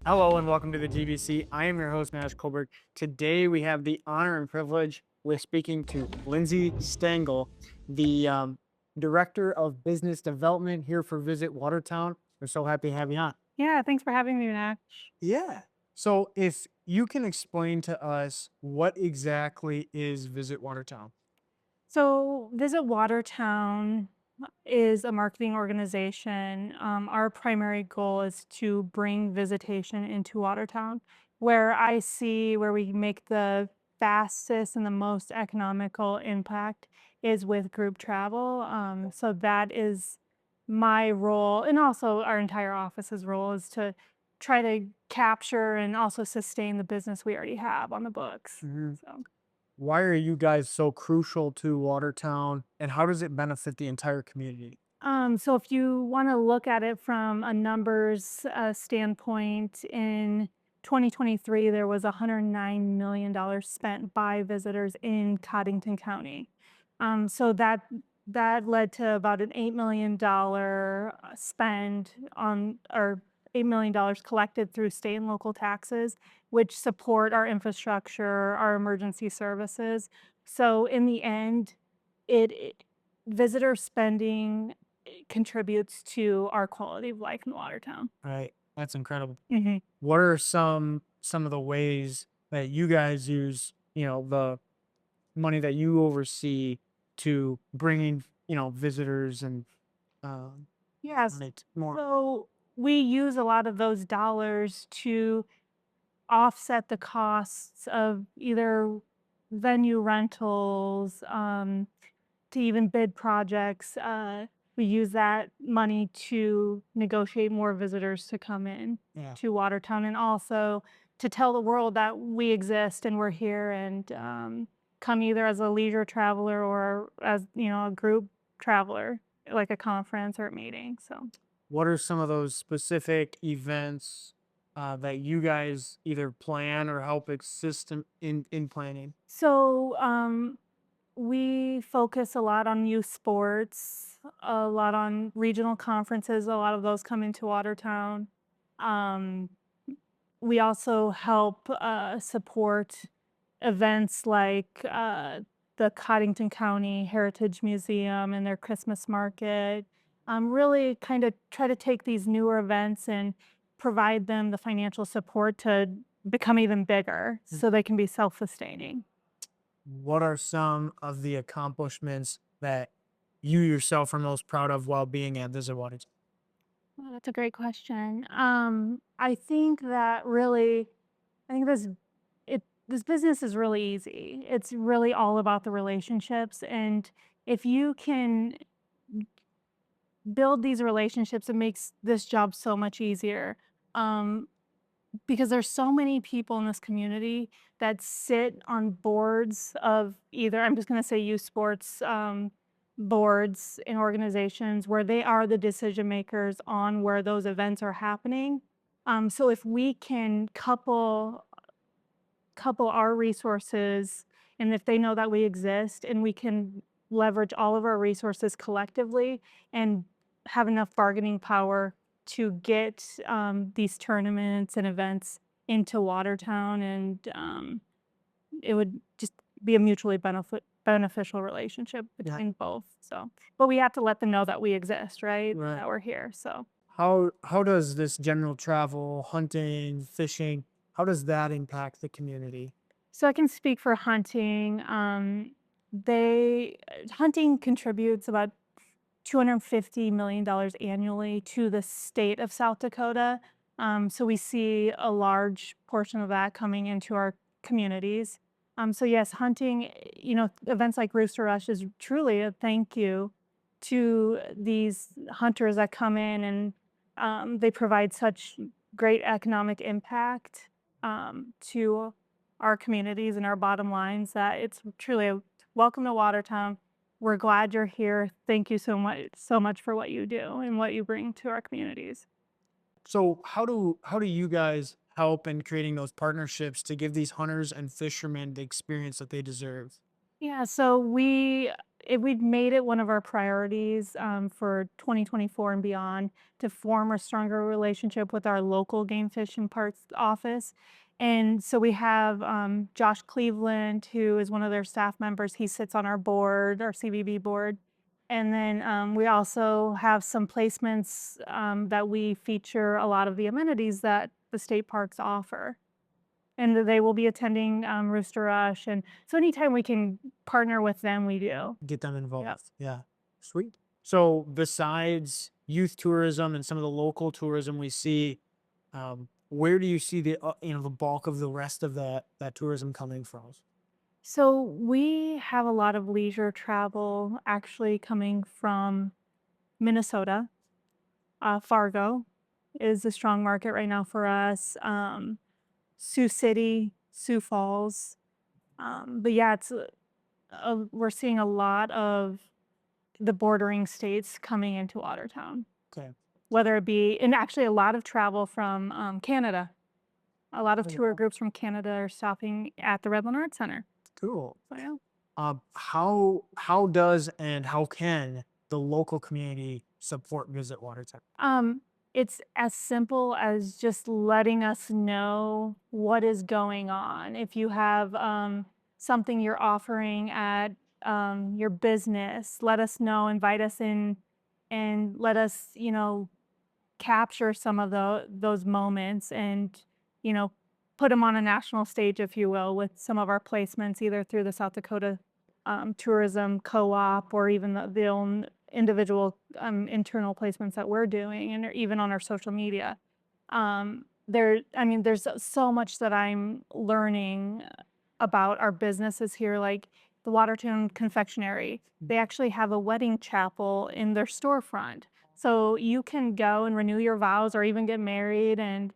Hello and welcome to the GBC. I am your host, Nash Colbert. Today we have the honor and privilege with speaking to Lindsay Stangl, the Director of Business Development here for Visit Watertown. We're so happy to have you on. Yeah, thanks for having me, Mac. Yeah. So if you can explain to us what exactly is Visit Watertown. So, Visit Watertown is a marketing organization. Our primary goal is to bring visitation into Watertown, where we make the fastest and the most economical impact is with group travel. So that is my role, and also our entire office's role is to try to capture and also sustain the business we already have on the books. Mhm. So. Why are you guys so crucial to Watertown and how does it benefit the entire community? So if you want to look at it from a numbers standpoint, in 2023, there was $109 million spent by visitors in Cottington County. So that led to about an $8 million spend on, or $8 million collected through state and local taxes, which support our infrastructure, our emergency services. So in the end, it visitor spending contributes to our quality of life in Watertown. Right. That's incredible. Mhm. What are some of the ways that you guys use, the money that you oversee to bringing, visitors and Yes. on it more? So we use a lot of those dollars to offset the costs of either venue rentals, to even bid projects. We use that money to negotiate more visitors to come in Yeah. to Watertown, and also to tell the world that we exist and we're here, and come either as a leisure traveler or as a group traveler, like a conference or a meeting. So. What are some of those specific events that you guys either plan or help assist in planning? So we focus a lot on youth sports, a lot on regional conferences. A lot of those come into Watertown. Um, we also help support events like the Cottington County Heritage Museum and their Christmas market. Really kind of try to take these newer events and provide them the financial support to become even bigger Mm. so they can be self sustaining. What are some of the accomplishments that you yourself are most proud of while being at Visit Watertown? Well, that's a great question. I think that really, I think this business is really easy. It's really all about the relationships, and if you can build these relationships, it makes this job so much easier. Um, because there's so many people in this community that sit on boards of either, I'm just going to say, youth sports boards in organizations where they are the decision makers on where those events are happening. So if we can couple our resources, and if they know that we exist, and we can leverage all of our resources collectively and have enough bargaining power to get these tournaments and events into Watertown, and it would just be a mutually beneficial relationship Yeah. between both. So, but we have to let them know that we exist, right? Right. That we're here. So. How does this general travel, hunting, fishing, how does that impact the community? So I can speak for hunting. They Hunting contributes about $250 million annually to the state of South Dakota. So we see a large portion of that coming into our communities. So yes, hunting, events like Rooster Rush is truly a thank you to these hunters that come in, and they provide such great economic impact to our communities and our bottom lines, that it's truly a welcome to Watertown. We're glad you're here. Thank you so much for what you do and what you bring to our communities. So how do you guys help in creating those partnerships to give these hunters and fishermen the experience that they deserve? Yeah, so we we'd made it one of our priorities for 2024 and beyond to form a stronger relationship with our local game fish and parks office. And so we have Josh Cleveland, who is one of their staff members. He sits on our board, our CVB board. And then we also have some placements that we feature a lot of the amenities that the state parks offer. And they will be attending Rooster Rush. And so anytime we can partner with them, we do. Get them involved. Yep. Yeah. Sweet. So besides youth tourism and some of the local tourism we see, where do you see the the bulk of the rest of that tourism coming from? So we have a lot of leisure travel actually coming from Minnesota. Fargo is a strong market right now for us. Sioux City, Sioux Falls. But yeah, we're seeing a lot of the bordering states coming into Watertown, Okay. whether it be, and actually a lot of travel from Canada. A lot of Oh, tour wow. groups from Canada are stopping at the Redlin Art Center. Cool. So yeah. How does and how can the local community support Visit Watertown? It's as simple as just letting us know what is going on. If you have something you're offering at your business, let us know, invite us in, and let us, capture some of those moments and, you know, put them on a national stage, if you will, with some of our placements, either through the South Dakota Tourism Co-op or even the own individual internal placements that we're doing, and even on our social media. There's so much that I'm learning about our businesses here, like the Watertown Confectionery. They actually have a wedding chapel in their storefront. So you can go and renew your vows or even get married and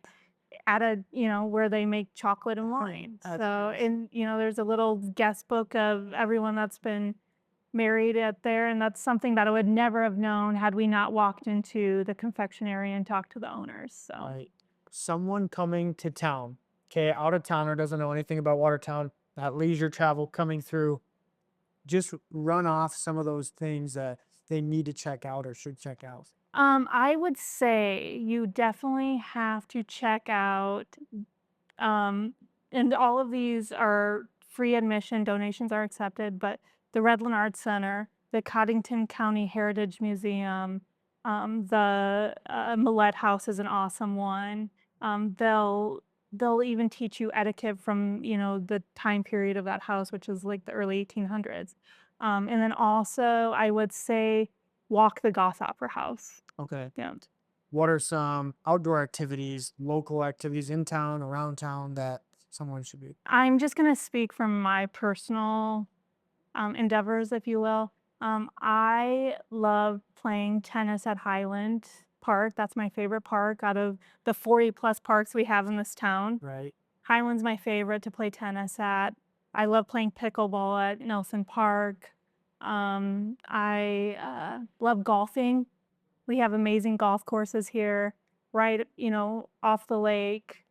at where they make chocolate and wine. That's So, nice. and there's a little guest book of everyone that's been married at there, and that's something that I would never have known had we not walked into the confectionery and talked to the owners. So, Right. Someone coming to town, okay, out of towner doesn't know anything about Watertown, that leisure travel coming through, just run off some of those things that they need to check out or should check out. I would say you definitely have to check out, um, and all of these are free admission, donations are accepted, but the Redlin Art Center, the Cottington County Heritage Museum, the Millette House is an awesome one. They'll even teach you etiquette from the time period of that house, which is like the early 1800s. And then also, I would say walk the Goss Opera House. Okay. Yeah. What are some outdoor activities, local activities in town, around town that someone should be? I'm just gonna speak from my personal endeavors, if you will. I love playing tennis at Highland Park. That's my favorite park out of the 40 plus parks we have in this town. Right. Highland's my favorite to play tennis at. I love playing pickleball at Nelson Park. I love golfing. We have amazing golf courses here, right, off the lake.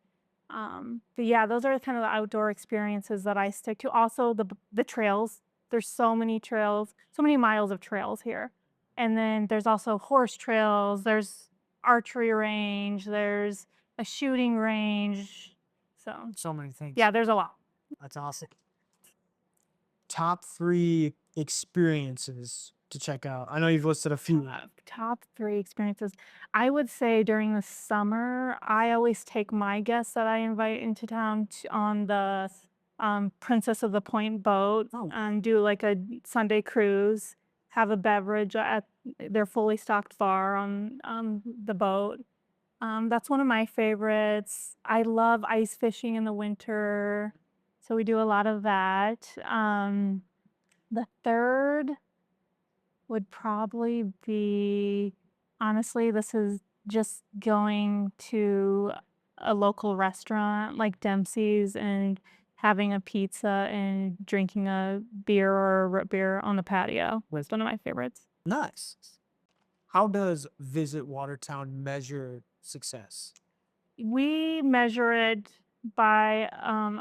But yeah, those are kind of the outdoor experiences that I stick to. Also, the trails. There's so many trails, so many miles of trails here. And then there's also horse trails. There's archery range. There's a shooting range. So So many things. yeah, there's a lot. That's awesome. Top 3 experiences to check out. I know you've listed a few. Top 3 experiences. I would say during the summer, I always take my guests that I invite into town on the Princess of the Point boat Oh. and do like a Sunday cruise, have a beverage at their fully stocked bar on the boat. That's one of my favorites. I love ice fishing in the winter, so we do a lot of that. The third would probably be, honestly, this is just going to a local restaurant like Dempsey's and having a pizza and drinking a beer or a root beer on the patio was one of my favorites. Nice. How does Visit Watertown measure success? We measure it by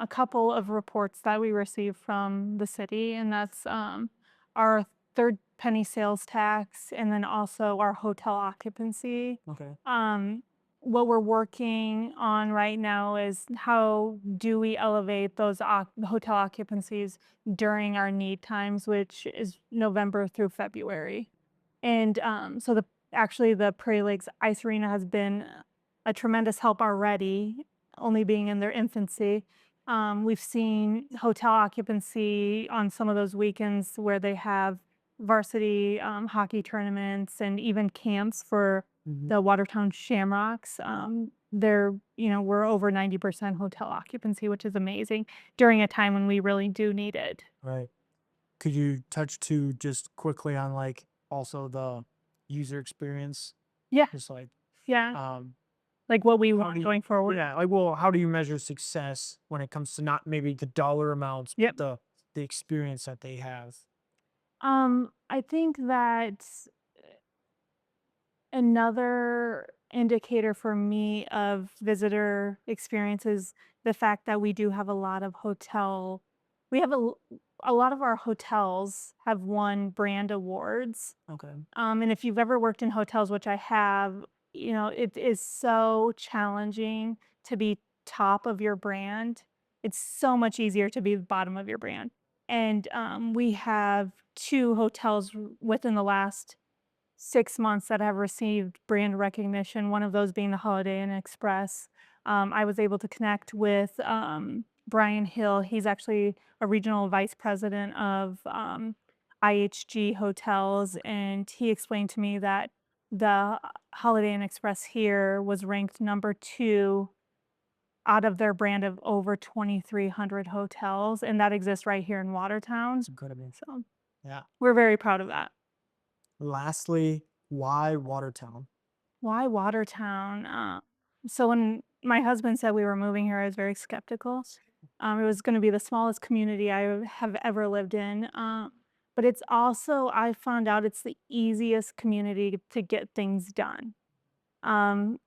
a couple of reports that we receive from the city, and that's our third penny sales tax, and then also our hotel occupancy. Okay. What we're working on right now is how do we elevate those hotel occupancies during our need times, which is November through February. And so the Prairie Lakes Ice Arena has been a tremendous help already, only being in their infancy. We've seen hotel occupancy on some of those weekends where they have varsity hockey tournaments and even camps for Mhm. the Watertown Shamrocks. We're over 90% hotel occupancy, which is amazing during a time when we really do need it. Right. Could you touch to just quickly on like also the user experience? Yeah, Just like yeah. um Like what we how want do you, going forward. yeah, like well, how do you measure success when it comes to not maybe the dollar amounts, Yep. but the experience that they have? I think that another indicator for me of visitor experience is the fact that we do have a lot of we have a lot of our hotels have won brand awards. Okay. And if you've ever worked in hotels, which I have, it is so challenging to be top of your brand. It's so much easier to be the bottom of your brand. And we have two hotels within the last 6 months that have received brand recognition, one of those being the Holiday Inn Express. I was able to connect with Brian Hill. He's actually a regional vice president of IHG Hotels, and he explained to me that the Holiday Inn Express here was ranked number 2 out of their brand of over 2,300 hotels, and that exists right here in Watertown. It's incredible. So Yeah. we're very proud of that. Lastly, why Watertown? Why Watertown? So when my husband said we were moving here, I was very skeptical. It was going to be the smallest community I have ever lived in. But it's also, I found out it's the easiest community to get things done.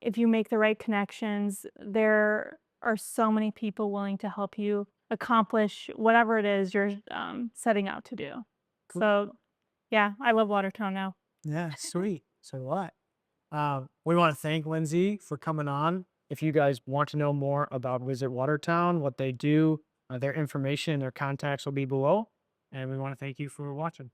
If you make the right connections, there are so many people willing to help you accomplish whatever it is you're setting out to do. Cool. So, yeah, I love Watertown now. Yeah, sweet. So what? We want to thank Lindsay for coming on. If you guys want to know more about Visit Watertown, what they do, their information, their contacts will be below. And we want to thank you for watching.